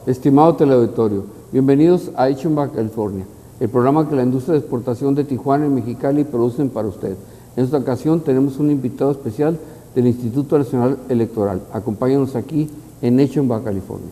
Estimado teleauditorio, bienvenidos a Hecho en Baja California, el programa que la industria de exportación de Tijuana y Mexicali producen para usted. En esta ocasión tenemos un invitado especial del Instituto Nacional Electoral. Acompáñanos aquí en Hecho en Baja California.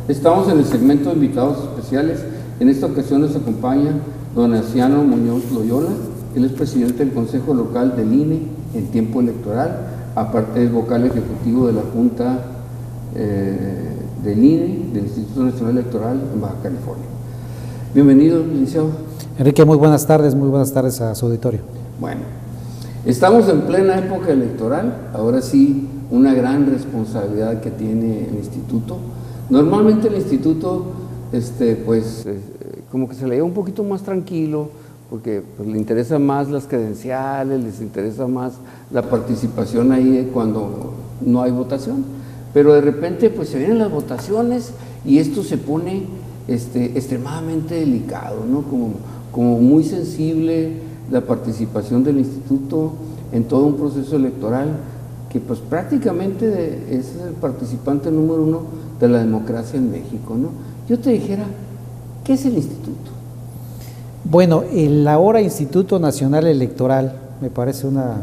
Estamos en el segmento de invitados especiales. En esta ocasión nos acompaña don Anciano Muñoz Loyola. Él es presidente del Consejo Local del INE en tiempo electoral, aparte es vocal ejecutivo de la Junta del INE, del Instituto Nacional Electoral en Baja California. Bienvenido, licenciado. Enrique, muy buenas tardes a su auditorio. Bueno, estamos en plena época electoral, ahora sí, una gran responsabilidad que tiene el instituto. Normalmente el instituto, como que se le lleva un poquito más tranquilo, porque pues, le interesa más las credenciales, les interesa más la participación ahí cuando no hay votación. Pero de repente pues se vienen las votaciones y esto se pone extremadamente delicado, ¿no? Como muy sensible la participación del instituto en todo un proceso electoral que pues prácticamente es el participante número uno de la democracia en México, ¿no? Yo te dijera, ¿qué es el instituto? Bueno, el ahora Instituto Nacional Electoral, me parece una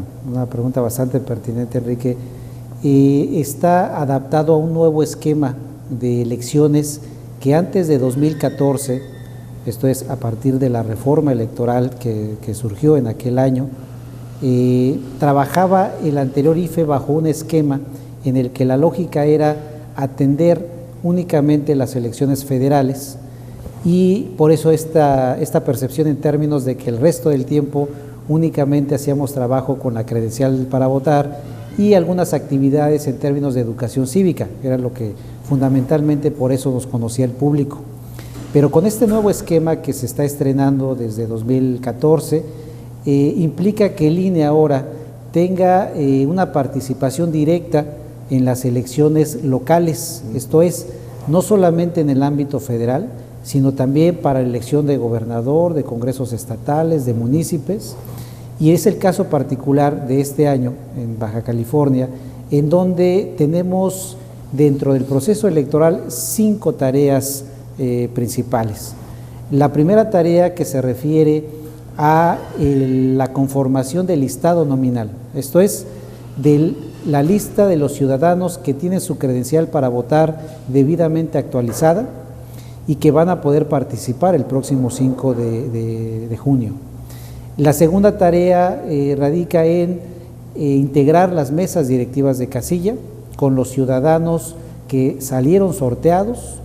pregunta bastante pertinente, Enrique, está adaptado a un nuevo esquema de elecciones que antes de 2014, esto es a partir de la reforma electoral que surgió en aquel año, trabajaba el anterior IFE bajo un esquema en el que la lógica era atender únicamente las elecciones federales, y por eso esta percepción en términos de que el resto del tiempo únicamente hacíamos trabajo con la credencial para votar y algunas actividades en términos de educación cívica, era lo que fundamentalmente por eso nos conocía el público. Pero con este nuevo esquema que se está estrenando desde 2014, implica que el INE ahora tenga una participación directa en las elecciones locales, esto es, no solamente en el ámbito federal, sino también para la elección de gobernador, de congresos estatales, de municipios, y es el caso particular de este año en Baja California, en donde tenemos dentro del proceso electoral 5 tareas principales. La primera tarea que se refiere a la conformación del listado nominal, esto es, de la lista de los ciudadanos que tienen su credencial para votar debidamente actualizada y que van a poder participar el próximo 5 de junio. La segunda tarea radica en integrar las mesas directivas de casilla con los ciudadanos que salieron sorteados,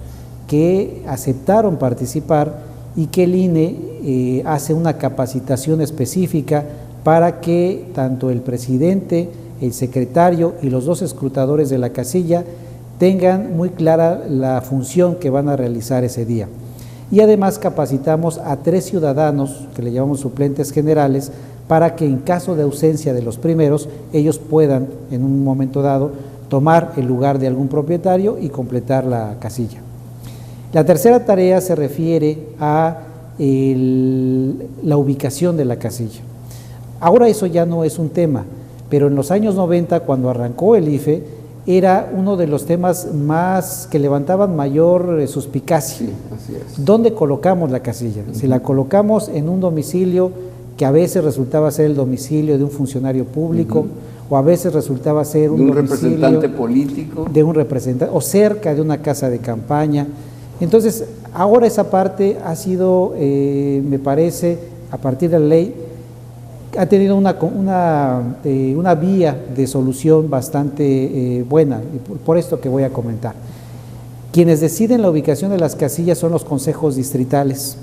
que aceptaron participar y que el INE hace una capacitación específica para que tanto el presidente, el secretario y los 2 escrutadores de la casilla tengan muy clara la función que van a realizar ese día. Y además capacitamos a 3 ciudadanos, que le llamamos suplentes generales, para que en caso de ausencia de los primeros, ellos puedan en un momento dado tomar el lugar de algún propietario y completar la casilla. La tercera tarea se refiere a la ubicación de la casilla. Ahora eso ya no es un tema, pero en los años 90, cuando arrancó el IFE, era uno de los temas más que levantaban mayor suspicacia. Sí, así es. ¿Dónde colocamos la casilla? Si la colocamos en un domicilio que a veces resultaba ser el domicilio de un funcionario público, o a veces resultaba ser un representante político, de un representante, o cerca de una casa de campaña. Entonces, ahora esa parte ha sido, me parece, a partir de la ley, ha tenido una vía de solución bastante buena, por esto que voy a comentar. Quienes deciden la ubicación de las casillas son los consejos distritales.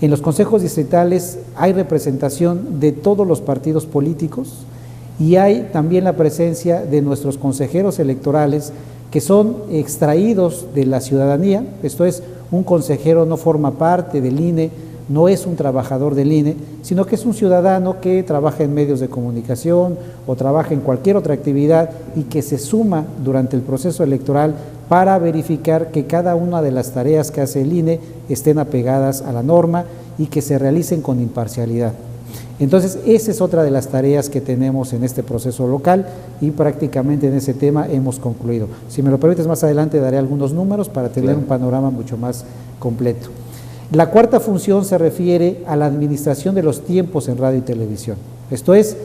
En los consejos distritales hay representación de todos los partidos políticos y hay también la presencia de nuestros consejeros electorales que son extraídos de la ciudadanía, esto es, un consejero no forma parte del INE, no es un trabajador del INE, sino que es un ciudadano que trabaja en medios de comunicación o trabaja en cualquier otra actividad y que se suma durante el proceso electoral para verificar que cada una de las tareas que hace el INE estén apegadas a la norma y que se realicen con imparcialidad. Entonces, esa es otra de las tareas que tenemos en este proceso local y prácticamente en ese tema hemos concluido. Si me lo permites, más adelante daré algunos números para tener un panorama mucho más completo. La cuarta función se refiere a la administración de los tiempos en radio y televisión. Esto es,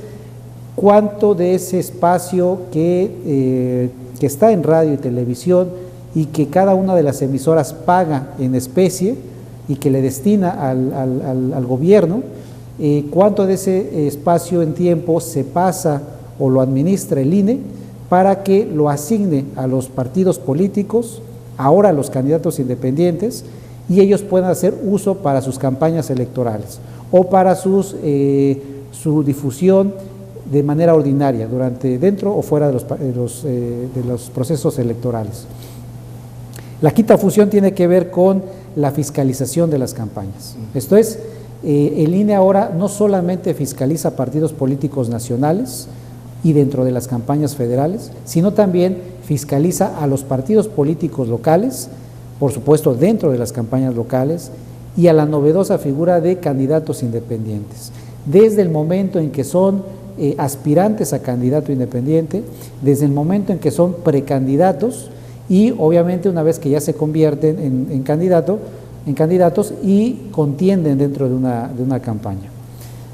cuánto de ese espacio que está en radio y televisión y que cada una de las emisoras paga en especie y que le destina al gobierno, cuánto de ese espacio en tiempo se pasa o lo administra el INE para que lo asigne a los partidos políticos, ahora a los candidatos independientes, y ellos puedan hacer uso para sus campañas electorales o para su difusión de manera ordinaria, dentro o fuera de los procesos electorales. La quinta función tiene que ver con la fiscalización de las campañas. Esto es, el INE ahora no solamente fiscaliza partidos políticos nacionales y dentro de las campañas federales, sino también fiscaliza a los partidos políticos locales, por supuesto dentro de las campañas locales, y a la novedosa figura de candidatos independientes. Desde el momento en que son aspirantes a candidato independiente, desde el momento en que son precandidatos y obviamente una vez que ya se convierten en candidatos y contienden dentro de una campaña.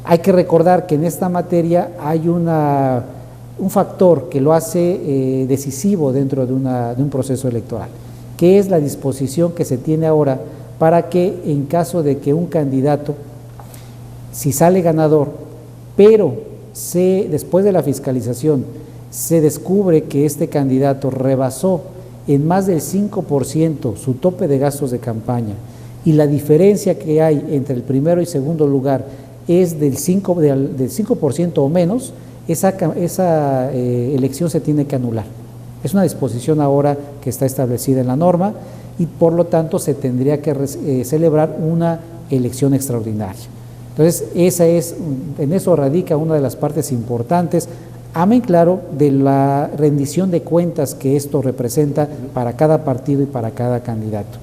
Hay que recordar que en esta materia hay un factor que lo hace decisivo dentro de un proceso electoral, que es la disposición que se tiene ahora para que en caso de que un candidato, si sale ganador, pero después de la fiscalización se descubre que este candidato rebasó en más del 5% su tope de gastos de campaña y la diferencia que hay entre el primero y segundo lugar es del 5% o menos, esa elección se tiene que anular. Es una disposición ahora que está establecida en la norma y por lo tanto se tendría que celebrar una elección extraordinaria. Entonces, en eso radica una de las partes importantes, amén claro, de la rendición de cuentas que esto representa para cada partido y para cada candidato.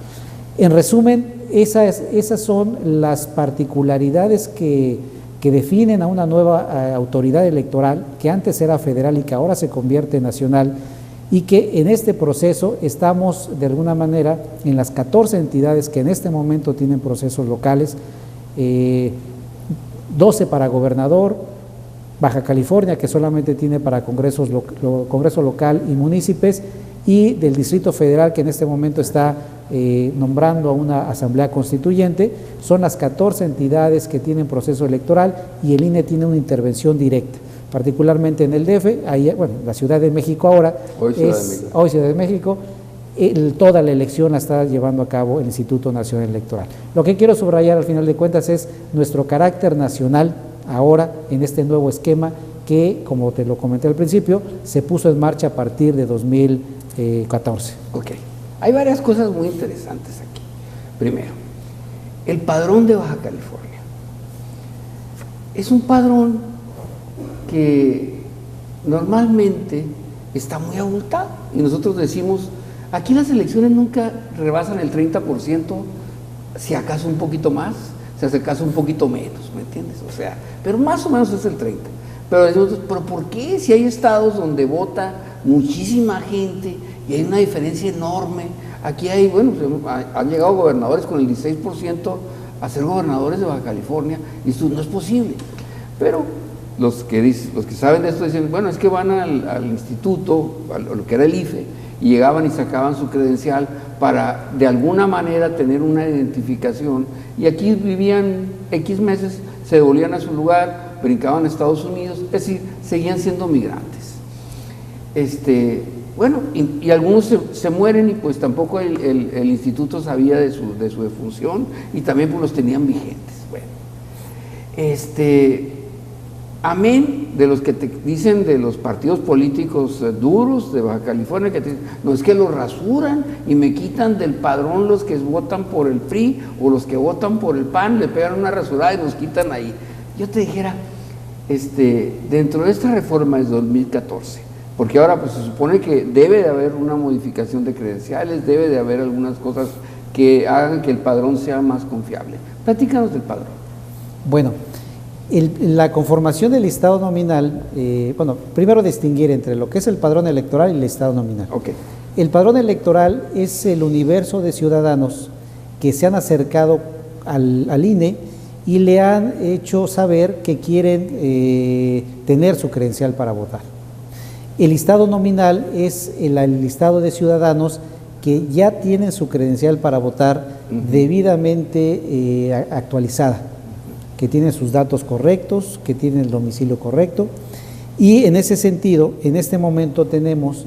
En resumen, esas son las particularidades que definen a una nueva autoridad electoral que antes era federal y que ahora se convierte en nacional, y que en este proceso estamos de alguna manera en las 14 entidades que en este momento tienen procesos locales, 12 para gobernador, Baja California que solamente tiene para Congreso local y municipios, y del Distrito Federal que en este momento está nombrando a una asamblea constituyente. Son las 14 entidades que tienen proceso electoral y el INE tiene una intervención directa, particularmente en el DF, la Ciudad de México ahora, hoy Ciudad de México, toda la elección la está llevando a cabo el Instituto Nacional Electoral. Lo que quiero subrayar al final de cuentas es nuestro carácter nacional ahora en este nuevo esquema que, como te lo comenté al principio, se puso en marcha a partir de 2014. Ok, hay varias cosas muy interesantes aquí. Primero, el padrón de Baja California. Es un padrón que normalmente está muy abultado y nosotros decimos, aquí las elecciones nunca rebasan el 30%, si acaso un poquito más, si acaso un poquito menos, ¿me entiendes? O sea, pero más o menos es el 30%. Pero decimos, ¿pero por qué? Si hay estados donde vota muchísima gente y hay una diferencia enorme. Aquí hay, han llegado gobernadores con el 16% a ser gobernadores de Baja California y esto no es posible. Pero los que saben de esto dicen, bueno, es que van al instituto, a lo que era el IFE, y llegaban y sacaban su credencial para de alguna manera tener una identificación, y aquí vivían X meses, se devolvían a su lugar, brincaban a Estados Unidos, es decir, seguían siendo migrantes. Y algunos se mueren y pues tampoco el instituto sabía de su defunción y también pues los tenían vigentes. Bueno, amén de los que te dicen de los partidos políticos duros de Baja California, que te dicen, no, es que los rasuran y me quitan del padrón los que votan por el PRI o los que votan por el PAN, le pegan una rasurada y nos quitan ahí. Yo te dijera, dentro de esta reforma es 2014, porque ahora pues se supone que debe de haber una modificación de credenciales, debe de haber algunas cosas que hagan que el padrón sea más confiable. Platícanos del padrón. Bueno, La conformación del listado nominal, bueno, primero distinguir entre lo que es el padrón electoral y el listado nominal. Okay. El padrón electoral es el universo de ciudadanos que se han acercado al INE y le han hecho saber que quieren tener su credencial para votar. El listado nominal es el listado de ciudadanos que ya tienen su credencial para votar debidamente actualizada, que tienen sus datos correctos, que tienen el domicilio correcto, y en ese sentido, en este momento tenemos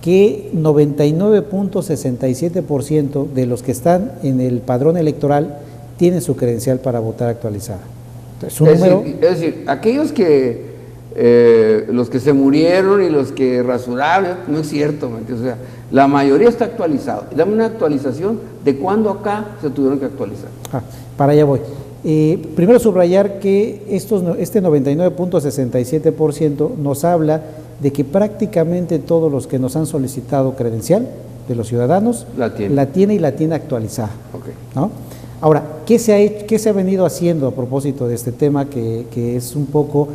que 99.67% de los que están en el padrón electoral tienen su credencial para votar actualizada. Entonces, es decir, aquellos que los que se murieron y los que rasuraron, no es cierto, o sea, la mayoría está actualizado. Dame una actualización de cuándo acá se tuvieron que actualizar. Para allá voy. Primero subrayar que este 99.67% nos habla de que prácticamente todos los que nos han solicitado credencial de los ciudadanos la tiene y la tiene actualizada. Okay. ¿No? Ahora, ¿qué se ha venido haciendo a propósito de este tema que es un poco,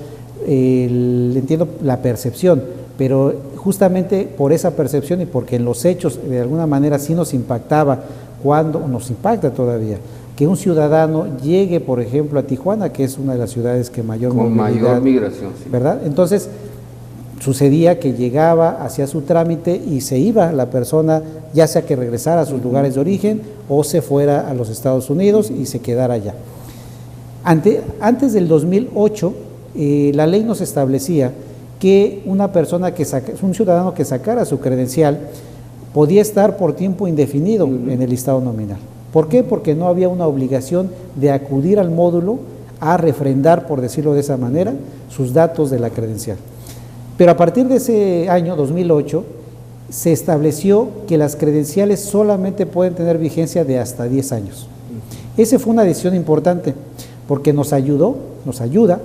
entiendo, la percepción, pero justamente por esa percepción y porque en los hechos de alguna manera sí nos impactaba, nos impacta todavía, que un ciudadano llegue, por ejemplo, a Tijuana, que es una de las ciudades que mayor migración, sí. ¿Verdad? Entonces, sucedía que llegaba, hacía su trámite y se iba la persona, ya sea que regresara a sus lugares de origen o se fuera a los Estados Unidos y se quedara allá. Antes del 2008, la ley nos establecía que una persona un ciudadano que sacara su credencial podía estar por tiempo indefinido en el listado nominal. ¿Por qué? Porque no había una obligación de acudir al módulo a refrendar, por decirlo de esa manera, sus datos de la credencial. Pero a partir de ese año, 2008, se estableció que las credenciales solamente pueden tener vigencia de hasta 10 años. Esa fue una decisión importante, porque nos ayuda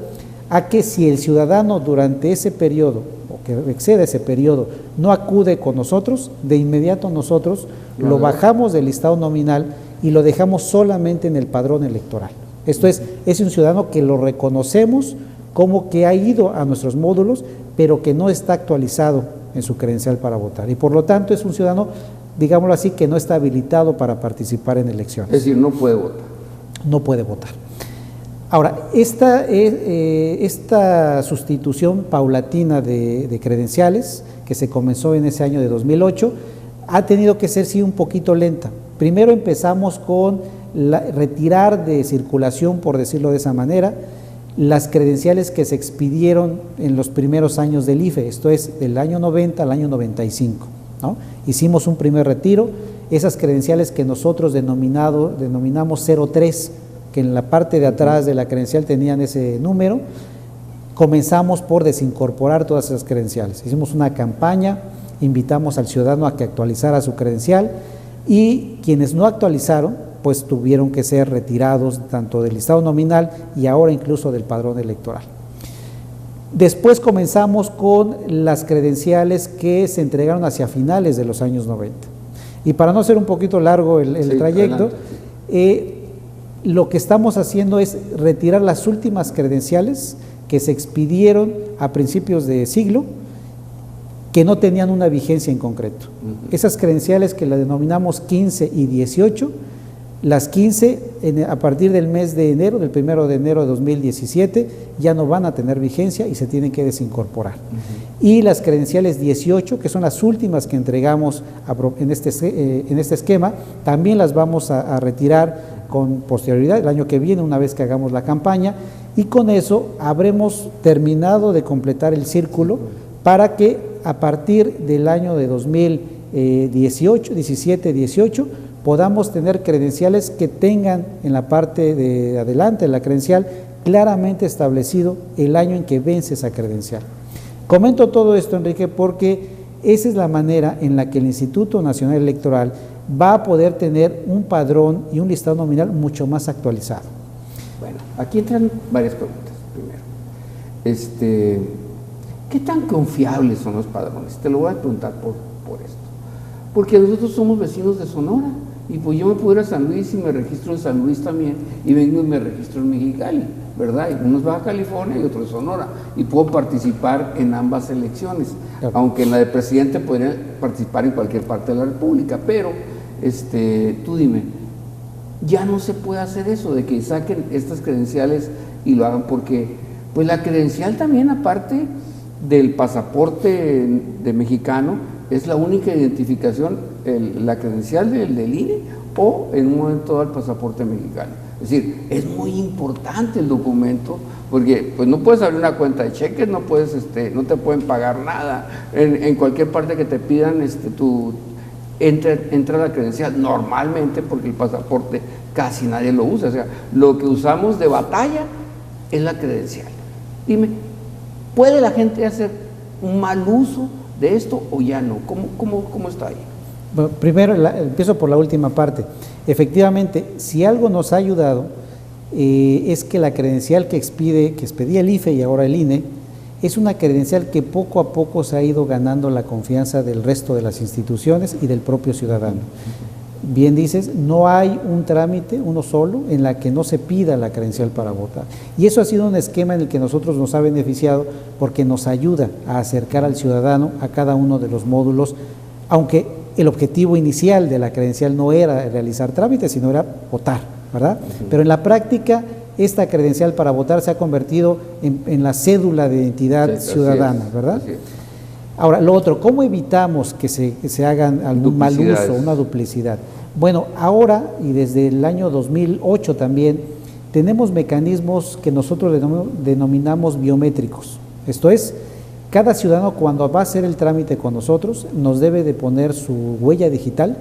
a que si el ciudadano durante ese periodo, o que exceda ese periodo, no acude con nosotros, de inmediato nosotros lo bajamos del listado nominal y lo dejamos solamente en el padrón electoral. Esto es un ciudadano que lo reconocemos como que ha ido a nuestros módulos, pero que no está actualizado en su credencial para votar. Y por lo tanto es un ciudadano, digámoslo así, que no está habilitado para participar en elecciones. Es decir, no puede votar. No puede votar. Ahora, esta sustitución paulatina de credenciales, que se comenzó en ese año de 2008, ha tenido que ser, sí, un poquito lenta. Primero empezamos con retirar de circulación, por decirlo de esa manera, las credenciales que se expidieron en los primeros años del IFE, esto es del año 90 al año 95, ¿no? Hicimos un primer retiro, esas credenciales que nosotros denominamos 03, que en la parte de atrás de la credencial tenían ese número, comenzamos por desincorporar todas esas credenciales. Hicimos una campaña, invitamos al ciudadano a que actualizara su credencial y quienes no actualizaron, pues tuvieron que ser retirados tanto del listado nominal y ahora incluso del padrón electoral. Después comenzamos con las credenciales que se entregaron hacia finales de los años 90. Y para no ser un poquito largo el trayecto, lo que estamos haciendo es retirar las últimas credenciales que se expidieron a principios de siglo, que no tenían una vigencia en concreto. Esas credenciales que las denominamos 15 y 18, las 15 a partir del mes de enero, del 1 de enero de 2017, ya no van a tener vigencia y se tienen que desincorporar. Y las credenciales 18, que son las últimas que entregamos en este esquema, también las vamos a retirar con posterioridad el año que viene, una vez que hagamos la campaña, y con eso habremos terminado de completar el círculo para que a partir del año de 2018, 17, 18, podamos tener credenciales que tengan en la parte de adelante de la credencial claramente establecido el año en que vence esa credencial. Comento todo esto, Enrique, porque esa es la manera en la que el Instituto Nacional Electoral va a poder tener un padrón y un listado nominal mucho más actualizado. Bueno, aquí entran varias preguntas. Primero, ¿qué tan confiables son los padrones? Te lo voy a preguntar por esto. Porque nosotros somos vecinos de Sonora y pues yo me puedo ir a San Luis y me registro en San Luis también y vengo y me registro en Mexicali, ¿verdad? Uno es Baja California y otro es Sonora, y puedo participar en ambas elecciones, Claro. aunque en la de presidente podría participar en cualquier parte de la República, pero tú dime, ya no se puede hacer eso, de que saquen estas credenciales y lo hagan, porque pues la credencial también, aparte del pasaporte de mexicano, es la única identificación, la credencial del INE o en un momento dado el pasaporte mexicano. Es decir, es muy importante el documento, porque pues no puedes abrir una cuenta de cheques, no puedes, no te pueden pagar nada, en cualquier parte que te pidan, entra la credencial normalmente, porque el pasaporte casi nadie lo usa, o sea, lo que usamos de batalla es la credencial. Dime, ¿puede la gente hacer un mal uso de esto o ya no? ¿Cómo está ahí? Bueno, primero empiezo por la última parte. Efectivamente, si algo nos ha ayudado es que la credencial que expedía el IFE y ahora el INE es una credencial que poco a poco se ha ido ganando la confianza del resto de las instituciones y del propio ciudadano. Bien dices, no hay un trámite, uno solo, en la que no se pida la credencial para votar. Y eso ha sido un esquema en el que nosotros nos ha beneficiado porque nos ayuda a acercar al ciudadano a cada uno de los módulos, aunque el objetivo inicial de la credencial no era realizar trámites, sino era votar, ¿verdad? Pero en la práctica, esta credencial para votar se ha convertido en la cédula de identidad ciudadana, ¿verdad? Ahora, lo otro, ¿cómo evitamos que se hagan algún mal uso, una duplicidad? Bueno, ahora y desde el año 2008 también tenemos mecanismos que nosotros denominamos biométricos. Esto es, cada ciudadano cuando va a hacer el trámite con nosotros nos debe de poner su huella digital,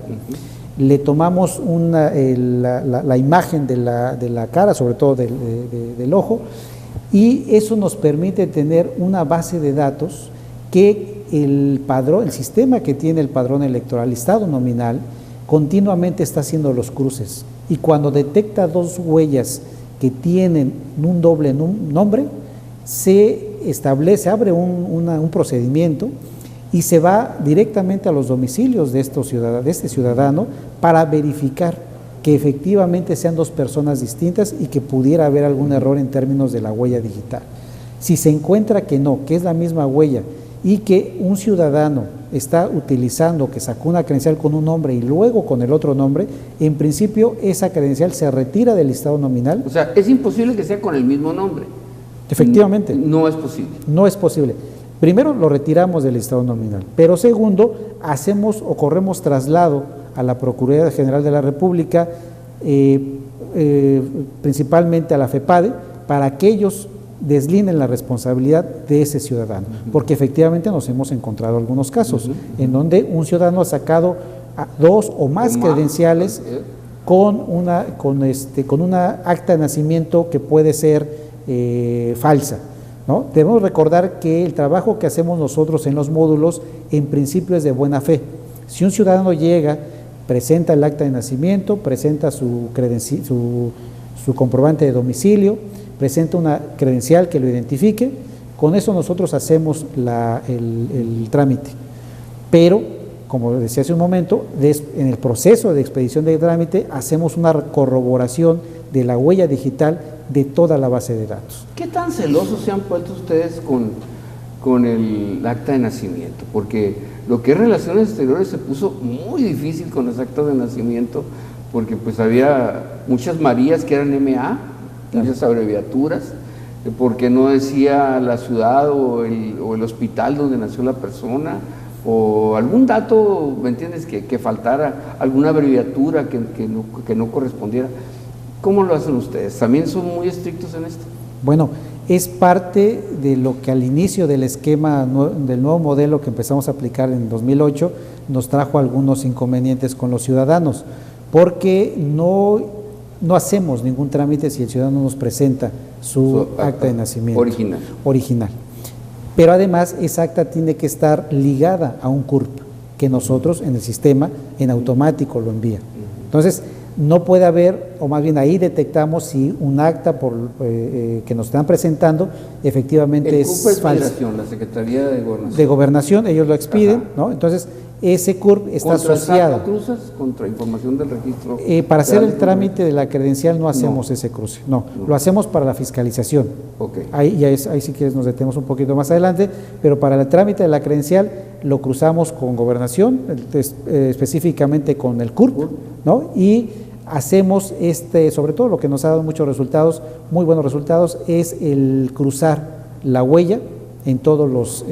le tomamos la imagen de la cara, sobre todo del ojo, y eso nos permite tener una base de datos que el sistema que tiene el padrón electoral, estado nominal, continuamente está haciendo los cruces. Y cuando detecta dos huellas que tienen un doble nombre, se abre un procedimiento y se va directamente a los domicilios de este ciudadano para verificar que efectivamente sean dos personas distintas y que pudiera haber algún error en términos de la huella digital. Si se encuentra que no, que es la misma huella y que un ciudadano está utilizando, que sacó una credencial con un nombre y luego con el otro nombre, en principio esa credencial se retira del listado nominal. O sea, es imposible que sea con el mismo nombre. Efectivamente. No es posible. No es posible. Primero, lo retiramos del listado nominal, pero segundo, hacemos o corremos traslado a la Procuraduría General de la República, principalmente a la FEPADE, para que ellos deslinden la responsabilidad de ese ciudadano, porque efectivamente nos hemos encontrado algunos casos en donde un ciudadano ha sacado dos o más credenciales con una acta de nacimiento que puede ser falsa, ¿no? Debemos recordar que el trabajo que hacemos nosotros en los módulos en principio es de buena fe. Si un ciudadano llega, presenta el acta de nacimiento, presenta su comprobante de domicilio, presenta una credencial que lo identifique, con eso nosotros hacemos el trámite. Pero, como decía hace un momento, en el proceso de expedición del trámite hacemos una corroboración de la huella digital de toda la base de datos. ¿Qué tan celosos se han puesto ustedes con el acta de nacimiento? Porque lo que es Relaciones Exteriores se puso muy difícil con los actas de nacimiento, porque pues había muchas Marías que eran MA, muchas abreviaturas, porque no decía la ciudad o el hospital donde nació la persona, o algún dato, ¿me entiendes?, que faltara, alguna abreviatura que no correspondiera. ¿Cómo lo hacen ustedes? ¿También son muy estrictos en esto? Bueno, es parte de lo que al inicio del esquema del nuevo modelo que empezamos a aplicar en 2008 nos trajo algunos inconvenientes con los ciudadanos, porque no hacemos ningún trámite si el ciudadano nos presenta su acta de nacimiento original. Pero además esa acta tiene que estar ligada a un CURP que nosotros en el sistema en automático lo envía. Entonces, no puede haber, o más bien ahí detectamos si un acta que nos están presentando efectivamente es falso. La Secretaría de Gobernación. De Gobernación, ellos lo expiden, ¿no? Entonces, ese CURP está asociado. ¿Contra cruzas? ¿Contra información del registro? Para hacer el trámite de la credencial no hacemos ese cruce, no, lo hacemos para la fiscalización. Okay. Ahí si quieres nos detenemos un poquito más adelante, pero para el trámite de la credencial lo cruzamos con Gobernación, específicamente con el CURP, ¿no? Y hacemos sobre todo lo que nos ha dado muchos resultados, muy buenos resultados, es el cruzar la huella en todos los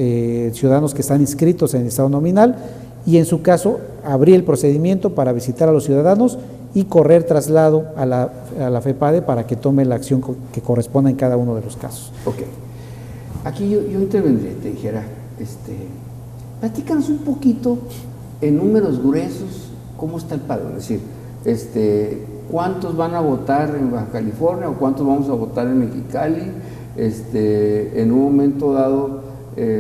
ciudadanos que están inscritos en el estado nominal, y en su caso abrir el procedimiento para visitar a los ciudadanos y correr traslado a la FEPADE para que tome la acción que corresponda en cada uno de los casos. Ok. Aquí yo intervendría, te dijera, platícanos un poquito en números gruesos cómo está el padrón, es decir, cuántos van a votar en Baja California o cuántos vamos a votar en Mexicali, en un momento dado,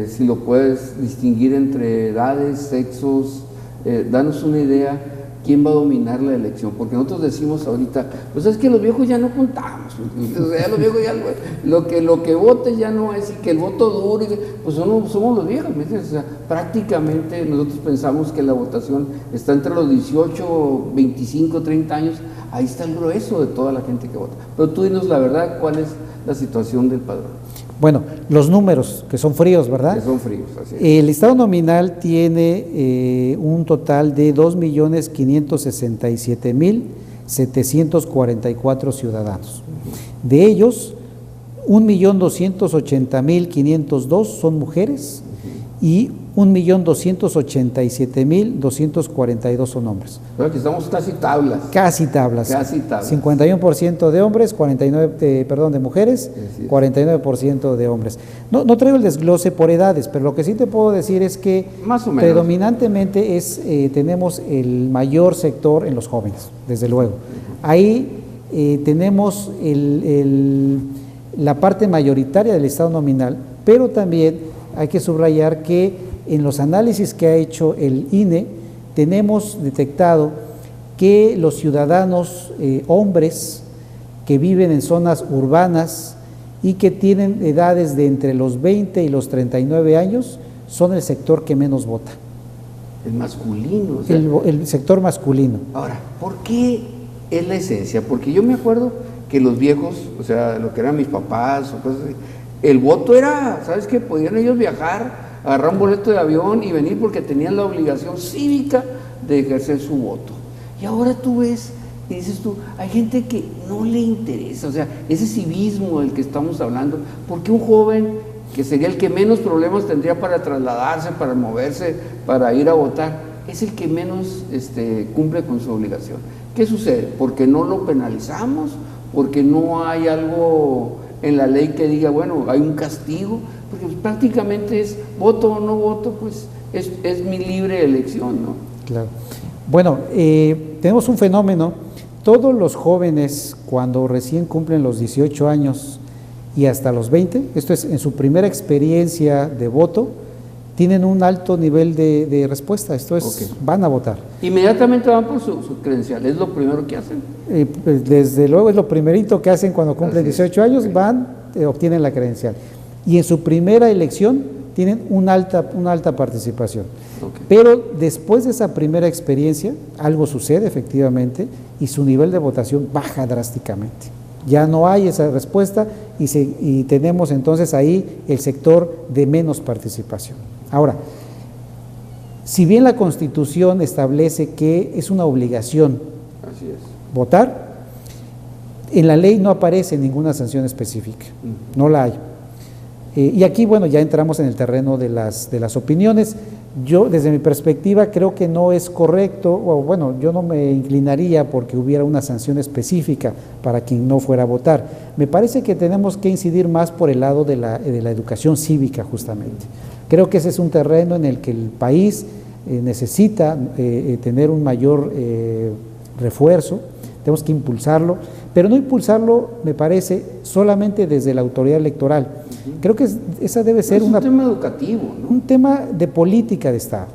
si lo puedes distinguir entre edades, sexos, danos una idea, quién va a dominar la elección, porque nosotros decimos ahorita, pues es que los viejos ya no contamos, o sea, los viejos ya lo que vote ya no es, y que el voto dure, pues somos los viejos, ¿me entiendes? O sea, prácticamente nosotros pensamos que la votación está entre los 18, 25, 30 años, ahí está el grueso de toda la gente que vota, pero tú dinos la verdad, ¿cuál es la situación del padrón? Bueno, los números, que son fríos, ¿verdad? Que son fríos, así es. El estado nominal tiene un total de 2.567.744 ciudadanos. De ellos, 1.280.502 son mujeres y 1.287.242 son hombres. Pero aquí estamos casi tablas. Casi tablas. 51% de hombres, 49% de mujeres, 49% de hombres. No traigo el desglose por edades, pero lo que sí te puedo decir es que más o menos predominantemente tenemos el mayor sector en los jóvenes, desde luego. Ahí tenemos la parte mayoritaria del estado nominal, pero también hay que subrayar que en los análisis que ha hecho el INE, tenemos detectado que los ciudadanos hombres que viven en zonas urbanas y que tienen edades de entre los 20 y los 39 años son el sector que menos vota. El masculino. O sea, el sector masculino. Ahora, ¿por qué es la esencia? Porque yo me acuerdo que los viejos, o sea, lo que eran mis papás o cosas así, el voto era, ¿sabes qué? Podían ellos viajar, agarrar un boleto de avión y venir porque tenían la obligación cívica de ejercer su voto. Y ahora tú ves y dices tú, hay gente que no le interesa, o sea, ese civismo del que estamos hablando, porque un joven que sería el que menos problemas tendría para trasladarse, para moverse, para ir a votar, es el que menos cumple con su obligación. ¿Qué sucede? Porque no lo penalizamos, porque no hay algo en la ley que diga, bueno, hay un castigo, porque pues, prácticamente es voto o no voto, pues es mi libre elección, ¿no? Claro. Bueno, tenemos un fenómeno, todos los jóvenes cuando recién cumplen los 18 años y hasta los 20, esto es en su primera experiencia de voto, tienen un alto nivel de respuesta, esto es, van a votar. Inmediatamente van por su credencial, ¿es lo primero que hacen? Pues desde luego es lo primerito que hacen cuando cumplen 18 años, van, obtienen la credencial. Y en su primera elección tienen una alta participación. Pero después de esa primera experiencia, algo sucede efectivamente y su nivel de votación baja drásticamente. Ya no hay esa respuesta y tenemos entonces ahí el sector de menos participación. Ahora, si bien la Constitución establece que es una obligación votar, en la ley no aparece ninguna sanción específica, no la hay. Y aquí, bueno, ya entramos en el terreno de las opiniones. Yo, desde mi perspectiva, creo que no es correcto, o bueno, yo no me inclinaría porque hubiera una sanción específica para quien no fuera a votar. Me parece que tenemos que incidir más por el lado de la educación cívica, justamente. Creo que ese es un terreno en el que el país necesita tener un mayor refuerzo, tenemos que impulsarlo, pero no impulsarlo, me parece, solamente desde la autoridad electoral. Creo que esa debe ser un tema educativo, ¿no? Un tema de política de Estado,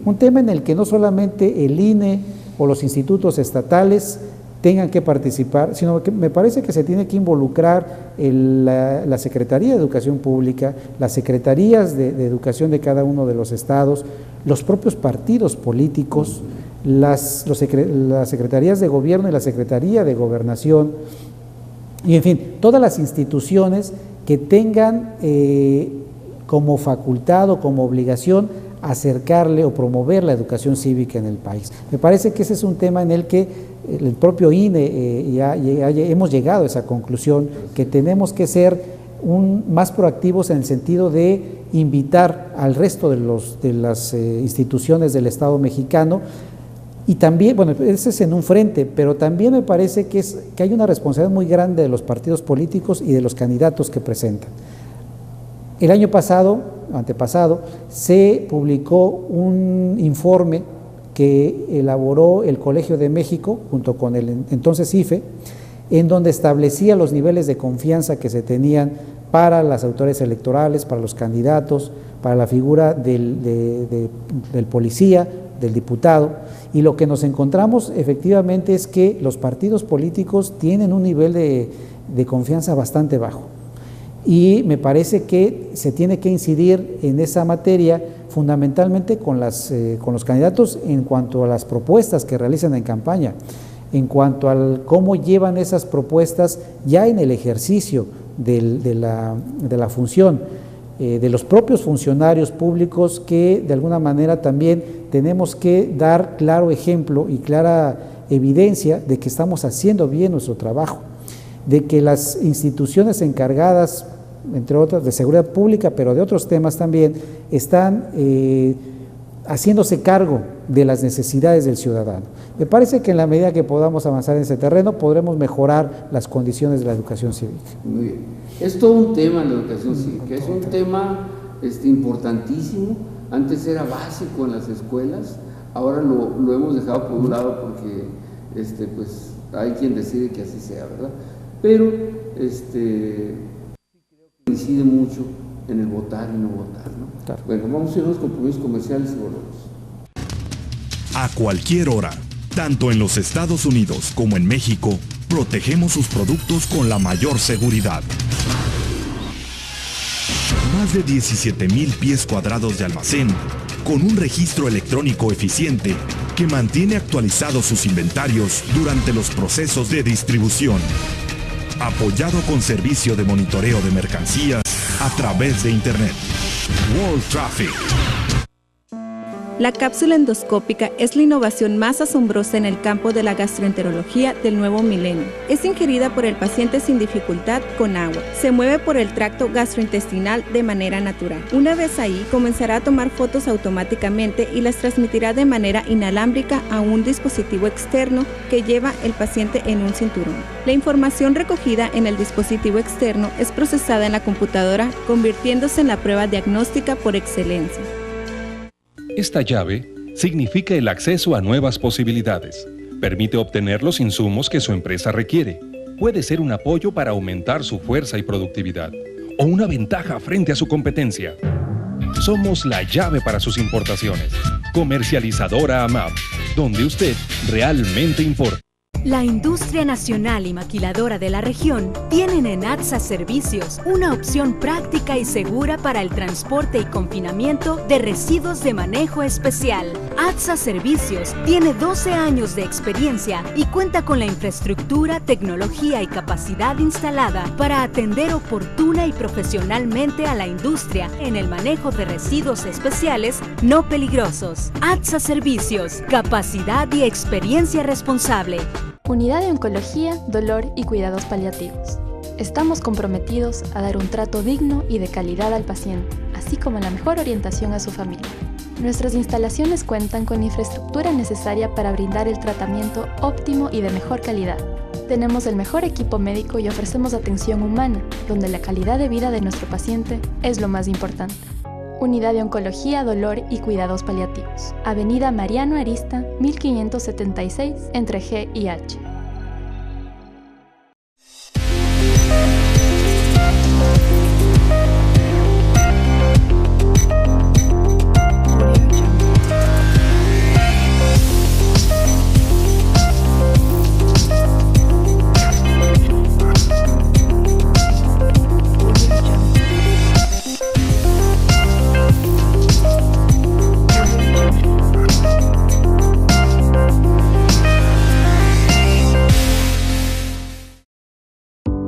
un tema en el que no solamente el INE o los institutos estatales tengan que participar, sino que me parece que se tiene que involucrar la Secretaría de Educación Pública, las secretarías de educación de cada uno de los estados, los propios partidos políticos, las secretarías de gobierno y la Secretaría de Gobernación, y en fin, todas las instituciones que tengan como facultad o como obligación acercarle o promover la educación cívica en el país. Me parece que ese es un tema en el que el propio INE hemos llegado a esa conclusión, que tenemos que ser más proactivos en el sentido de invitar al resto de las instituciones del Estado mexicano. Y también, bueno, ese es en un frente, pero también me parece que hay una responsabilidad muy grande de los partidos políticos y de los candidatos que presentan. El año antepasado, se publicó un informe que elaboró el Colegio de México, junto con el entonces IFE, en donde establecía los niveles de confianza que se tenían para las autoridades electorales, para los candidatos, para la figura del policía, del diputado, y lo que nos encontramos efectivamente es que los partidos políticos tienen un nivel de confianza bastante bajo. Y me parece que se tiene que incidir en esa materia fundamentalmente con los candidatos en cuanto a las propuestas que realizan en campaña, en cuanto a cómo llevan esas propuestas ya en el ejercicio de la función, de los propios funcionarios públicos, que de alguna manera también tenemos que dar claro ejemplo y clara evidencia de que estamos haciendo bien nuestro trabajo, de que las instituciones encargadas, entre otras, de seguridad pública, pero de otros temas también, están haciéndose cargo de las necesidades del ciudadano. Me parece que en la medida que podamos avanzar en ese terreno, podremos mejorar las condiciones de la educación cívica. Muy bien. Es todo un tema la educación cívica, es un tema importantísimo. Antes era básico en las escuelas, ahora lo hemos dejado por un lado porque pues hay quien decide que así sea, ¿verdad? Pero incide mucho en el votar y no votar, ¿no? Claro. Bueno, vamos a ir a unos compromisos comerciales y volvemos. A cualquier hora, tanto en los Estados Unidos como en México, protegemos sus productos con la mayor seguridad. Más de 17,000 pies cuadrados de almacén, con un registro electrónico eficiente que mantiene actualizados sus inventarios durante los procesos de distribución. Apoyado con servicio de monitoreo de mercancías a través de Internet. World Traffic. La cápsula endoscópica es la innovación más asombrosa en el campo de la gastroenterología del nuevo milenio. Es ingerida por el paciente sin dificultad con agua. Se mueve por el tracto gastrointestinal de manera natural. Una vez ahí, comenzará a tomar fotos automáticamente y las transmitirá de manera inalámbrica a un dispositivo externo que lleva el paciente en un cinturón. La información recogida en el dispositivo externo es procesada en la computadora, convirtiéndose en la prueba diagnóstica por excelencia. Esta llave significa el acceso a nuevas posibilidades. Permite obtener los insumos que su empresa requiere. Puede ser un apoyo para aumentar su fuerza y productividad, o una ventaja frente a su competencia. Somos la llave para sus importaciones. Comercializadora AMAP, donde usted realmente importa. La industria nacional y maquiladora de la región tienen en ATSA Servicios una opción práctica y segura para el transporte y confinamiento de residuos de manejo especial. ATSA Servicios tiene 12 años de experiencia y cuenta con la infraestructura, tecnología y capacidad instalada para atender oportuna y profesionalmente a la industria en el manejo de residuos especiales no peligrosos. ATSA Servicios, capacidad y experiencia responsable. Unidad de Oncología, Dolor y Cuidados Paliativos. Estamos comprometidos a dar un trato digno y de calidad al paciente, así como la mejor orientación a su familia. Nuestras instalaciones cuentan con infraestructura necesaria para brindar el tratamiento óptimo y de mejor calidad. Tenemos el mejor equipo médico y ofrecemos atención humana, donde la calidad de vida de nuestro paciente es lo más importante. Unidad de Oncología, Dolor y Cuidados Paliativos. Avenida Mariano Arista, 1576, entre G y H.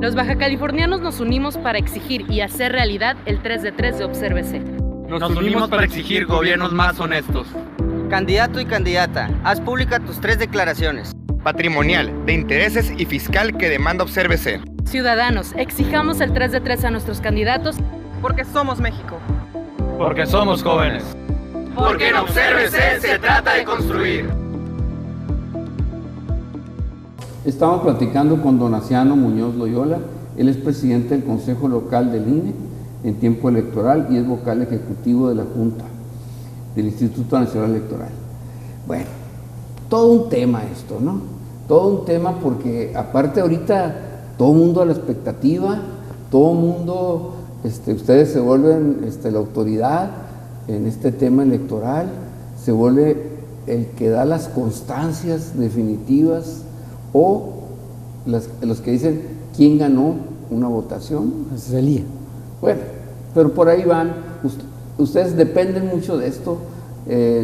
Los bajacalifornianos nos unimos para exigir y hacer realidad el 3 de 3 de Obsérvese. Nos unimos para exigir gobiernos más honestos. Candidato y candidata, haz pública tus 3 declaraciones. Patrimonial, de intereses y fiscal que demanda Obsérvese. Ciudadanos, exijamos el 3 de 3 a nuestros candidatos. Porque somos México. Porque somos jóvenes. Porque en Obsérvese se trata de construir. Estamos platicando con don Aciano Muñoz Loyola. Él es presidente del Consejo Local del INE en tiempo electoral y es vocal ejecutivo de la Junta del Instituto Nacional Electoral. Bueno, todo un tema esto, ¿no? Todo un tema porque aparte ahorita todo el mundo a la expectativa, todo el mundo, ustedes se vuelven la autoridad en este tema electoral, se vuelve el que da las constancias definitivas o los que dicen quién ganó una votación. Se lía. Bueno, pero por ahí van, ustedes dependen mucho de esto,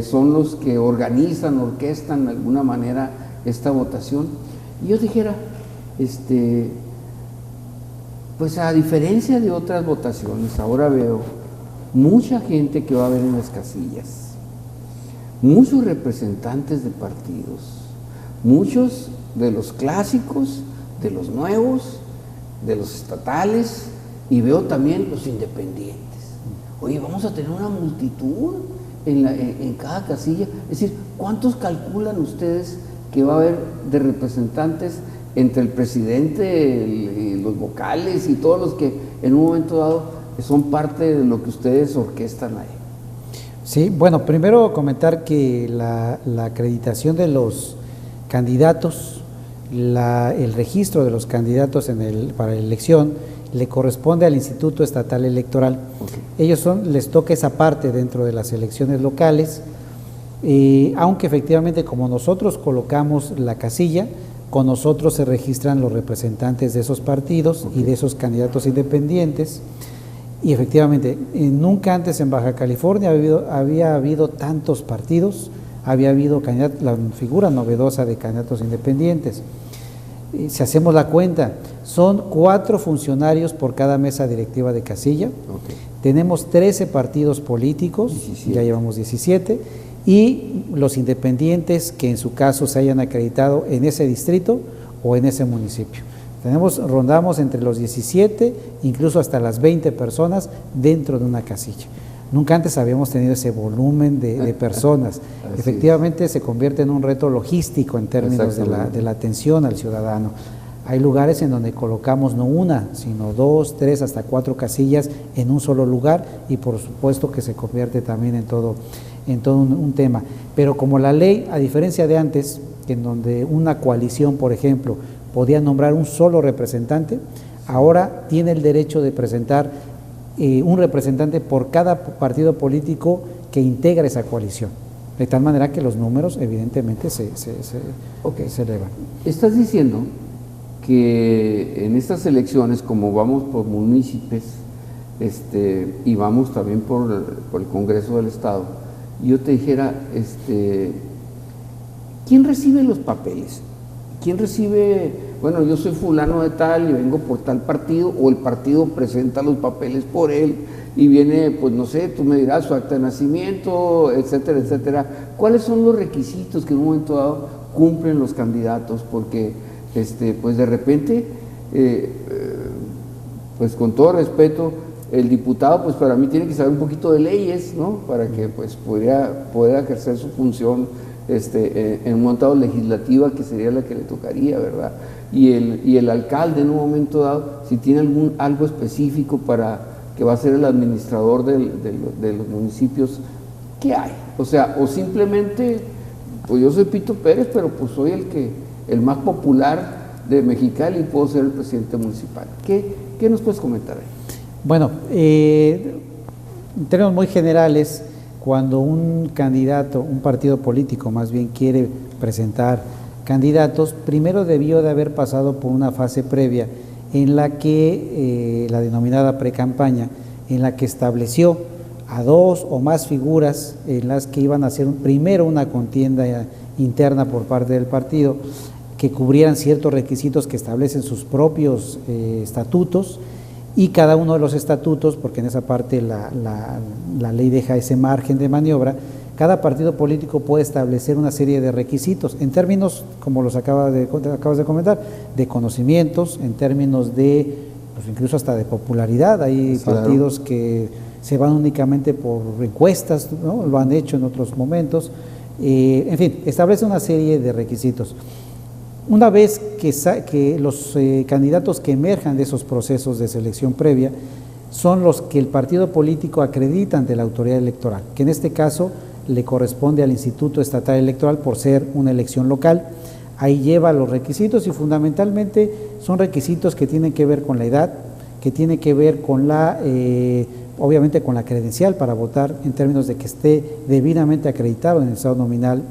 son los que organizan, orquestan de alguna manera esta votación. Y yo dijera, pues a diferencia de otras votaciones, ahora veo mucha gente que va a ver en las casillas, muchos representantes de partidos, muchos de los clásicos, de los nuevos, de los estatales, y veo también los independientes. Oye, vamos a tener una multitud en cada casilla. Es decir, ¿cuántos calculan ustedes que va a haber de representantes entre el presidente, los vocales y todos los que en un momento dado son parte de lo que ustedes orquestan ahí? Sí, bueno, primero comentar que la acreditación de los candidatos, el registro de los candidatos para la elección le corresponde al Instituto Estatal Electoral. Okay. Les toca esa parte dentro de las elecciones locales, aunque efectivamente como nosotros colocamos la casilla, con nosotros se registran los representantes de esos partidos y de esos candidatos independientes. Y efectivamente, nunca antes en Baja California había habido tantos partidos, había habido la figura novedosa de candidatos independientes. Si hacemos la cuenta, son 4 funcionarios por cada mesa directiva de casilla. Okay. Tenemos 13 partidos políticos, 17. Ya llevamos 17, y los independientes que en su caso se hayan acreditado en ese distrito o en ese municipio. Rondamos entre los 17, incluso hasta las 20 personas dentro de una casilla. Nunca antes habíamos tenido ese volumen de personas. Efectivamente se convierte en un reto logístico en términos de la atención al ciudadano. Hay lugares en donde colocamos no una, sino 2, 3, hasta 4 casillas en un solo lugar y por supuesto que se convierte también en todo un tema. Pero como la ley, a diferencia de antes, en donde una coalición, por ejemplo, podía nombrar un solo representante, ahora tiene el derecho de presentar un representante por cada partido político que integra esa coalición, de tal manera que los números evidentemente se elevan. Estás diciendo que en estas elecciones, como vamos por municipios y vamos también por el Congreso del Estado, yo te dijera, ¿quién recibe los papeles? ¿Quién recibe? Bueno, yo soy fulano de tal y vengo por tal partido, o el partido presenta los papeles por él y viene, pues no sé, tú me dirás su acta de nacimiento, etcétera, etcétera. ¿Cuáles son los requisitos que en un momento dado cumplen los candidatos? Porque, pues de repente, pues con todo respeto, el diputado, pues para mí tiene que saber un poquito de leyes, ¿no? Para que pues pueda ejercer su función en un montado legislativa que sería la que le tocaría, ¿verdad? Y el alcalde en un momento dado, si tiene algo específico que va a ser el administrador de los municipios, ¿qué hay? O sea, o simplemente, pues yo soy Pito Pérez, pero pues soy el más popular de Mexicali y puedo ser el presidente municipal. ¿Qué nos puedes comentar ahí? Bueno, en términos muy generales, cuando un candidato, un partido político más bien quiere presentar candidatos, primero debió de haber pasado por una fase previa en la que, la denominada precampaña, en la que estableció a 2 o más figuras en las que iban a hacer primero una contienda interna por parte del partido, que cubrieran ciertos requisitos que establecen sus propios estatutos, y cada uno de los estatutos, porque en esa parte la ley deja ese margen de maniobra, cada partido político puede establecer una serie de requisitos, en términos, como los acabas de comentar, de conocimientos, en términos de, pues incluso hasta de popularidad. Hay partidos que se van únicamente por encuestas, ¿no? Lo han hecho en otros momentos, en fin, establece una serie de requisitos. Una vez que los candidatos que emerjan de esos procesos de selección previa son los que el partido político acredita ante la autoridad electoral, que en este caso le corresponde al Instituto Estatal Electoral por ser una elección local. Ahí lleva los requisitos y fundamentalmente son requisitos que tienen que ver con la edad, que tienen que ver con obviamente con la credencial para votar, en términos de que esté debidamente acreditado en el estado nominal,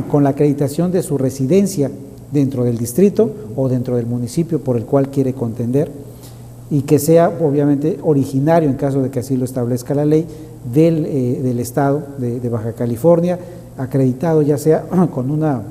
con la acreditación de su residencia dentro del distrito o dentro del municipio por el cual quiere contender, y que sea obviamente originario, en caso de que así lo establezca la ley, del estado de Baja California, acreditado ya sea con una